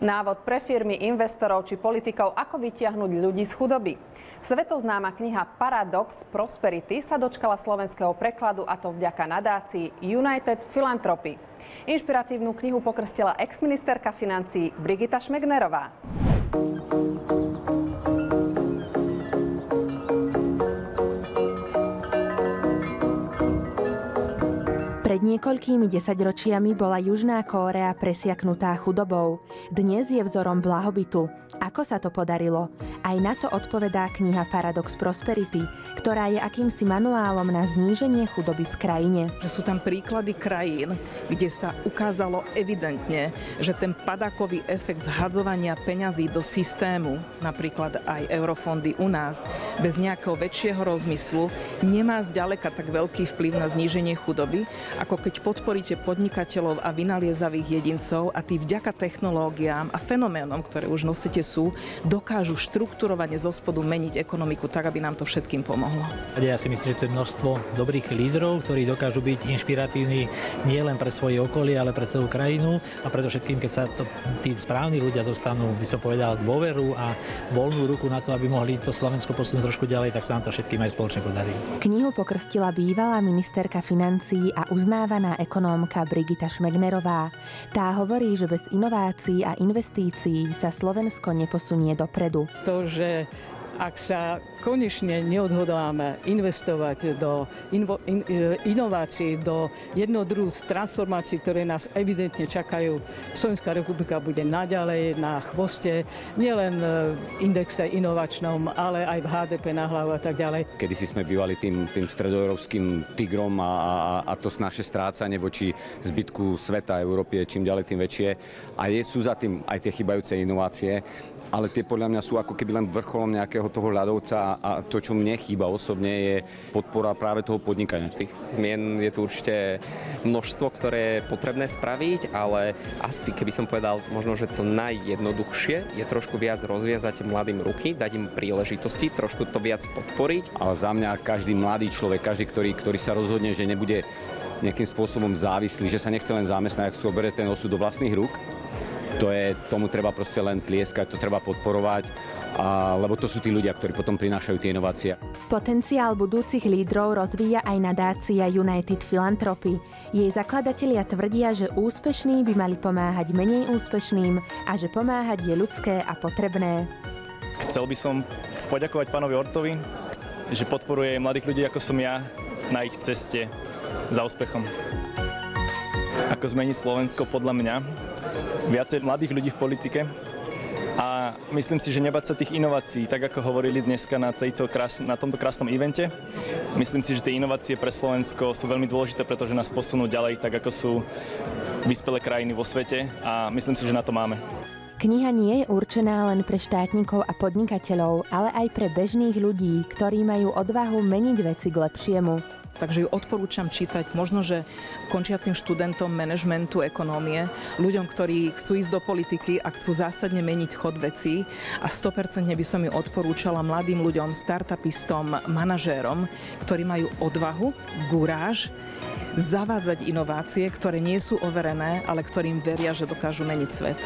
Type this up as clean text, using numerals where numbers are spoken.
Návod pre firmy, investorov či politikov, ako vytiahnuť ľudí z chudoby. Svetoznáma kniha Paradox Prosperity sa dočkala slovenského prekladu, a to vďaka nadácii United Philanthropy. Inšpiratívnu knihu pokrstila ex-ministerka financií Brigita Šmegnerová. Pred niekoľkými desaťročiami bola Južná Kórea presiaknutá chudobou. Dnes je vzorom blahobytu. Ako sa to podarilo? Aj na to odpovedá kniha Paradox Prosperity, ktorá je akýmsi manuálom na zníženie chudoby v krajine. Sú tam príklady krajín, kde sa ukázalo evidentne, že ten padákový efekt zhadzovania peňazí do systému, napríklad aj eurofondy u nás, bez nejakého väčšieho rozmyslu, nemá zďaleka tak veľký vplyv na zníženie chudoby, ako keď podporíte podnikateľov a vynaliezavých jedincov a tí vďaka technológiám a fenoménom, ktoré už nosíte sú, dokážu štrukturovane zo spodu meniť ekonomiku tak, aby nám to všetkým pomohlo. Ja si myslím, že to je množstvo dobrých lídrov, ktorí dokážu byť inšpiratívni nielen pre svoje okolie, ale pre celú krajinu a predovšetkým, keď sa tí správni ľudia dostanú, by som povedal, dôveru a voľnú ruku na to, aby mohli to Slovensko posunúť trošku ďalej, tak sa nám to všetkým aj spoločne podarí. Knihu pokrstila bývalá ministerka financií a uznávaná ekonómka Brigita Šmegnerová. Tá hovorí, že bez inovácií a investícií sa Slovensko neposunie dopredu. To, že ak sa konečne neodhodláme investovať do inovácií, do jednodruh transformácií, ktoré nás evidentne čakajú, Slovenská republika bude naďalej na chvoste, nielen v indexe inovačnom, ale aj v HDP na hlavu a tak ďalej. Kedysi sme bývali tým stredoeurópskym tigrom a to naše strácanie voči zbytku sveta, Európy je čím ďalej tým väčšie. A sú za tým aj tie chýbajúce inovácie, ale tie podľa mňa sú ako keby len vrcholom nejakého toho ľadovca a to, čo mne chýba osobne, je podpora práve toho podnikania. Tých zmien je tu určite množstvo, ktoré je potrebné spraviť, ale asi, keby som povedal, možno, že to najjednoduchšie je trošku viac rozviazať mladým ruky, dať im príležitosti, trošku to viac podporiť. Ale za mňa každý mladý človek, každý, ktorý sa rozhodne, že nebude nejakým spôsobom závislý, že sa nechce len zamestnať, ak si obere ten osud do vlastných rúk, tomu treba proste len tlieskať, to treba podporovať, lebo to sú tí ľudia, ktorí potom prinášajú tie inovácie. Potenciál budúcich lídrov rozvíja aj nadácia United Philanthropy. Jej zakladatelia tvrdia, že úspešní by mali pomáhať menej úspešným a že pomáhať je ľudské a potrebné. Chcel by som poďakovať pánovi Ortovi, že podporuje mladých ľudí ako som ja na ich ceste za úspechom. Ako zmeniť Slovensko podľa mňa? Viacej mladých ľudí v politike a myslím si, že nebať sa tých inovácií, tak ako hovorili dneska na tomto krásnom evente. Myslím si, že tie inovácie pre Slovensko sú veľmi dôležité, pretože nás posunú ďalej, tak ako sú vyspelé krajiny vo svete a myslím si, že na to máme. Kniha nie je určená len pre štátnikov a podnikateľov, ale aj pre bežných ľudí, ktorí majú odvahu meniť veci k lepšiemu. Takže ju odporúčam čítať možno, že končiacim študentom manažmentu, ekonómie, ľuďom, ktorí chcú ísť do politiky a chcú zásadne meniť chod vecí a 100% by som ju odporúčala mladým ľuďom, startupistom, manažérom, ktorí majú odvahu, guráž, zavádzať inovácie, ktoré nie sú overené, ale ktorým veria, že dokážu meniť svet.